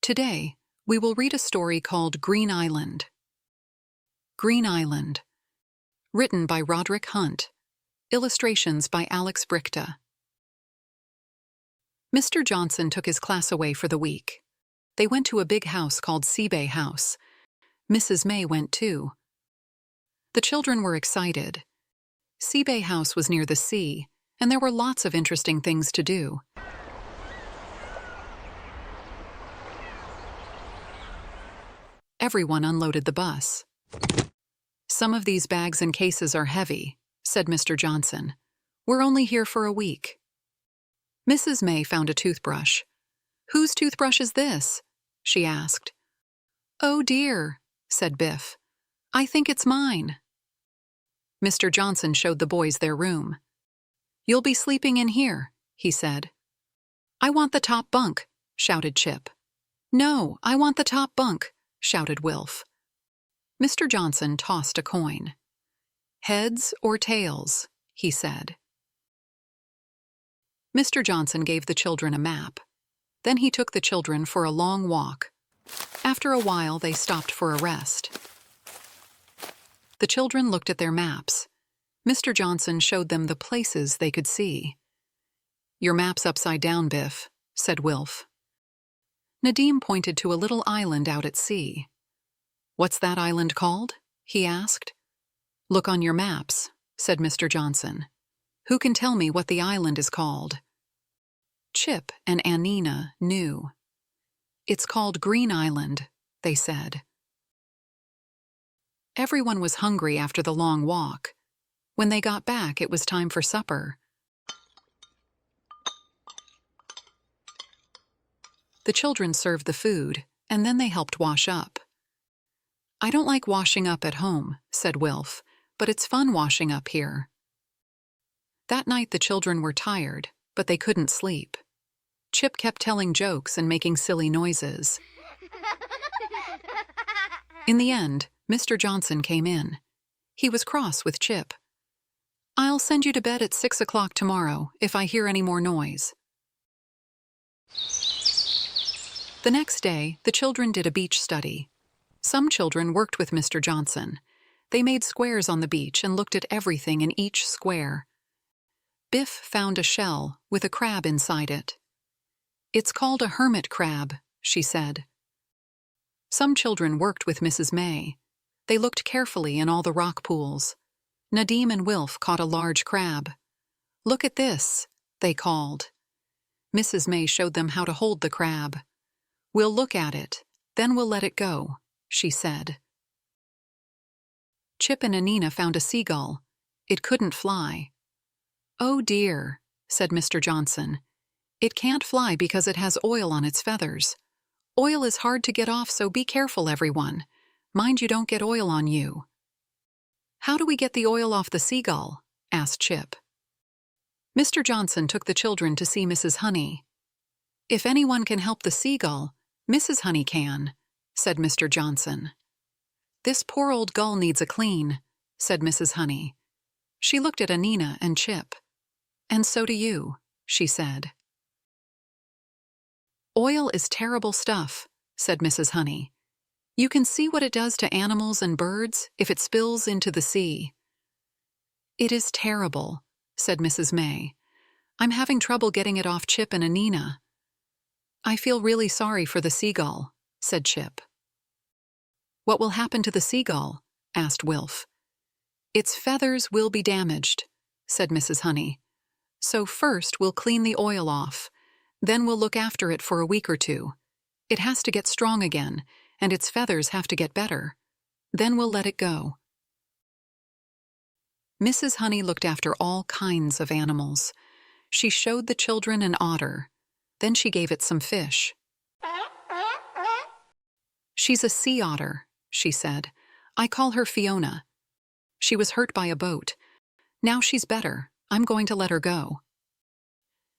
Today, we will read a story called Green Island. Green Island. Written by Roderick Hunt. Illustrations by Alex Brichta. Mr. Johnson took his class away for the week. They went to a big house called Seabay House. Mrs. May went too. The children were excited. Seabay House was near the sea, and there were lots of interesting things to do. Everyone unloaded the bus. "Some of these bags and cases are heavy," said Mr. Johnson. "We're only here for a week." Mrs. May found a toothbrush. "Whose toothbrush is this?" she asked. "Oh dear," said Biff. "I think it's mine." Mr. Johnson showed the boys their room. "You'll be sleeping in here," he said. "I want the top bunk," shouted Chip. "No, I want the top bunk," shouted Wilf. Mr. Johnson tossed a coin. "Heads or tails?" he said. Mr. Johnson gave the children a map. Then he took the children for a long walk. After a while, they stopped for a rest. The children looked at their maps. Mr. Johnson showed them the places they could see. "Your map's upside down, Biff," said Wilf. Nadim pointed to a little island out at sea. "What's that island called?" he asked. "Look on your maps," said Mr. Johnson. "Who can tell me what the island is called?" Chip and Anina knew. "It's called Green Island," they said. Everyone was hungry after the long walk. When they got back, it was time for supper. The children served the food, and then they helped wash up. "I don't like washing up at home," said Wilf, "but it's fun washing up here." That night the children were tired, but they couldn't sleep. Chip kept telling jokes and making silly noises. In the end, Mr. Johnson came in. He was cross with Chip. "I'll send you to bed at 6 o'clock tomorrow if I hear any more noise." The next day, the children did a beach study. Some children worked with Mr. Johnson. They made squares on the beach and looked at everything in each square. Biff found a shell with a crab inside it. "It's called a hermit crab," she said. Some children worked with Mrs. May. They looked carefully in all the rock pools. Nadim and Wilf caught a large crab. "Look at this," they called. Mrs. May showed them how to hold the crab. "We'll look at it, then we'll let it go," she said. Chip and Anina found a seagull. It couldn't fly. "Oh dear," said Mr. Johnson. "It can't fly because it has oil on its feathers. Oil is hard to get off, so be careful, everyone. Mind you don't get oil on you." "How do we get the oil off the seagull?" asked Chip. Mr. Johnson took the children to see Mrs. Honey. "If anyone can help the seagull, Mrs. Honey can," said Mr. Johnson. "This poor old gull needs a clean," said Mrs. Honey. She looked at Anina and Chip. "And so do you," she said. "Oil is terrible stuff," said Mrs. Honey. "You can see what it does to animals and birds if it spills into the sea." "It is terrible," said Mrs. May. "I'm having trouble getting it off Chip and Anina." "I feel really sorry for the seagull," said Chip. "What will happen to the seagull?" asked Wilf. "Its feathers will be damaged," said Mrs. Honey. "So first we'll clean the oil off. Then we'll look after it for a week or two. It has to get strong again, and its feathers have to get better. Then we'll let it go." Mrs. Honey looked after all kinds of animals. She showed the children an otter. Then she gave it some fish. "She's a sea otter," she said. "I call her Fiona. She was hurt by a boat. Now she's better. I'm going to let her go."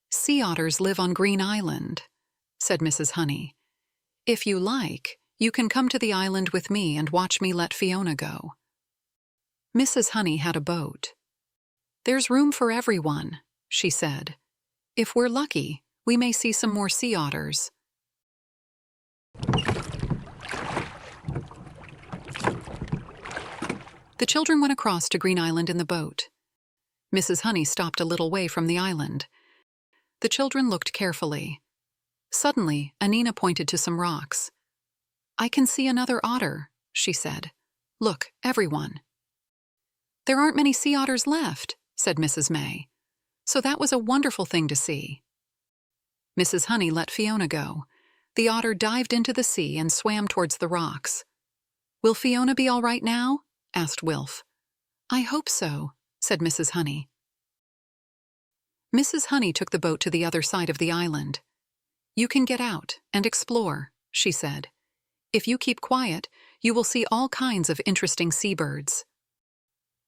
"Sea otters live on Green Island," said Mrs. Honey. "If you like, you can come to the island with me and watch me let Fiona go." Mrs. Honey had a boat. "There's room for everyone," she said. "If we're lucky, we may see some more sea otters." The children went across to Green Island in the boat. Mrs. Honey stopped a little way from the island. The children looked carefully. Suddenly, Anina pointed to some rocks. "I can see another otter," she said. "Look, everyone." "There aren't many sea otters left," said Mrs. May. "So that was a wonderful thing to see." Mrs. Honey let Fiona go. The otter dived into the sea and swam towards the rocks. "Will Fiona be all right now?" asked Wilf. "I hope so," said Mrs. Honey. Mrs. Honey took the boat to the other side of the island. "You can get out and explore," she said. "If you keep quiet, you will see all kinds of interesting seabirds."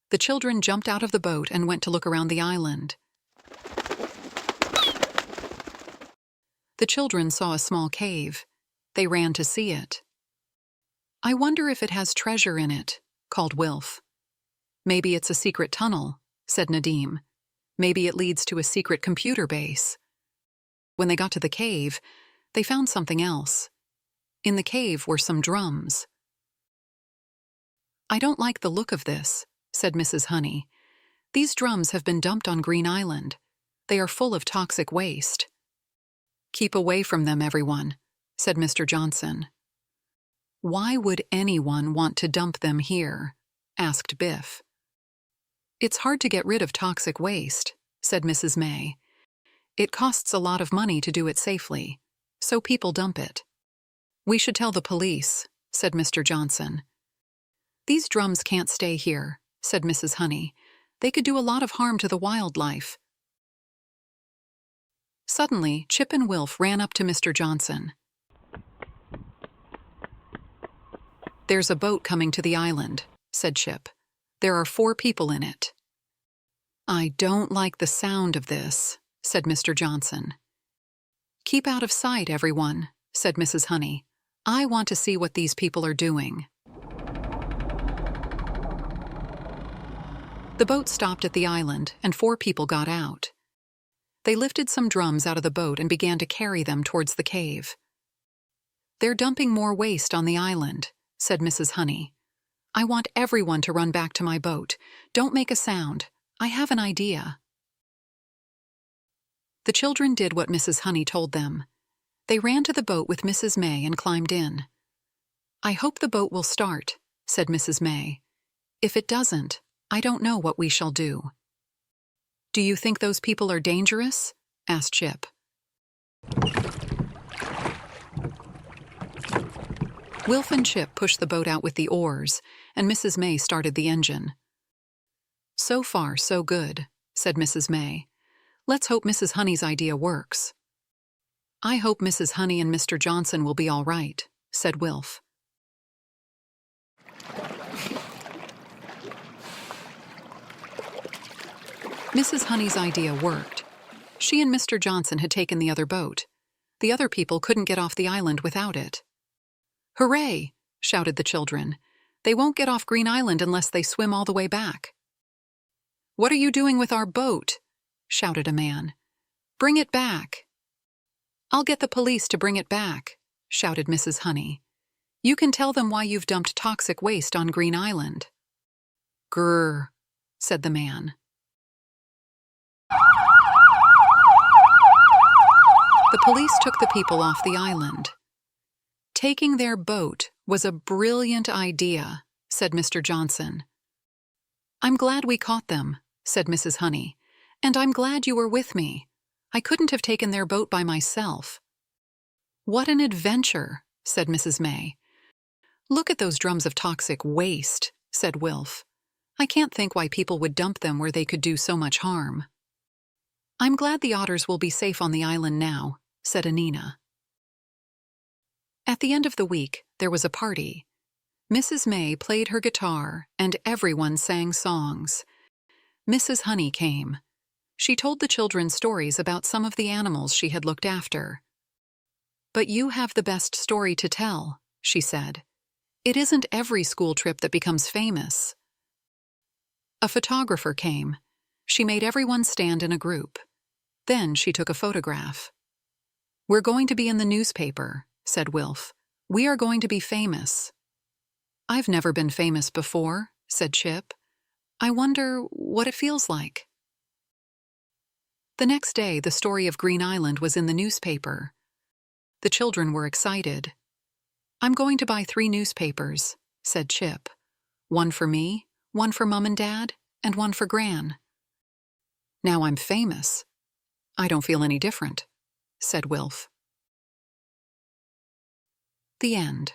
The children jumped out of the boat and went to look around the island. The children saw a small cave. They ran to see it. "I wonder if it has treasure in it," called Wilf. "Maybe it's a secret tunnel," said Nadim. "Maybe it leads to a secret computer base." When they got to the cave, they found something else. In the cave were some drums. "I don't like the look of this," said Mrs. Honey. "These drums have been dumped on Green Island. They are full of toxic waste." "Keep away from them, everyone," said Mr. Johnson. "Why would anyone want to dump them here?" asked Biff. "It's hard to get rid of toxic waste," said Mrs. May. "It costs a lot of money to do it safely, so people dump it." "We should tell the police," said Mr. Johnson. "These drums can't stay here," said Mrs. Honey. "They could do a lot of harm to the wildlife." Suddenly, Chip and Wilf ran up to Mr. Johnson. "There's a boat coming to the island," said Chip. "There are 4 people in it." "I don't like the sound of this," said Mr. Johnson. "Keep out of sight, everyone," said Mrs. Honey. "I want to see what these people are doing." The boat stopped at the island, and 4 people got out. They lifted some drums out of the boat and began to carry them towards the cave. "They're dumping more waste on the island," said Mrs. Honey. "I want everyone to run back to my boat. Don't make a sound. I have an idea." The children did what Mrs. Honey told them. They ran to the boat with Mrs. May and climbed in. "I hope the boat will start," said Mrs. May. "If it doesn't, I don't know what we shall do." "Do you think those people are dangerous?" asked Chip. Wilf and Chip pushed the boat out with the oars, and Mrs. May started the engine. "So far, so good," said Mrs. May. "Let's hope Mrs. Honey's idea works." "I hope Mrs. Honey and Mr. Johnson will be all right," said Wilf. Mrs. Honey's idea worked. She and Mr. Johnson had taken the other boat. The other people couldn't get off the island without it. "Hooray!" shouted the children. "They won't get off Green Island unless they swim all the way back." "What are you doing with our boat?" shouted a man. "Bring it back." "I'll get the police to bring it back," shouted Mrs. Honey. "You can tell them why you've dumped toxic waste on Green Island." "Grrr," said the man. The police took the people off the island. "Taking their boat was a brilliant idea," said Mr. Johnson. "I'm glad we caught them," said Mrs. Honey. "And I'm glad you were with me. I couldn't have taken their boat by myself." "What an adventure," said Mrs. May. "Look at those drums of toxic waste," said Wilf. "I can't think why people would dump them where they could do so much harm." "I'm glad the otters will be safe on the island now," said Anina. At the end of the week, there was a party. Mrs. May played her guitar, and everyone sang songs. Mrs. Honey came. She told the children stories about some of the animals she had looked after. "But you have the best story to tell," she said. "It isn't every school trip that becomes famous." A photographer came. She made everyone stand in a group. Then she took a photograph. "We're going to be in the newspaper," said Wilf. We are going to be famous." "I've never been famous before," said Chip. "I wonder what it feels like." The next day, the story of Green Island was in the newspaper. The children were excited. "I'm going to buy 3 newspapers," said Chip. "One for me, one for Mum and Dad, and one for Gran." "Now I'm famous. I don't feel any different," said Wilf. The end.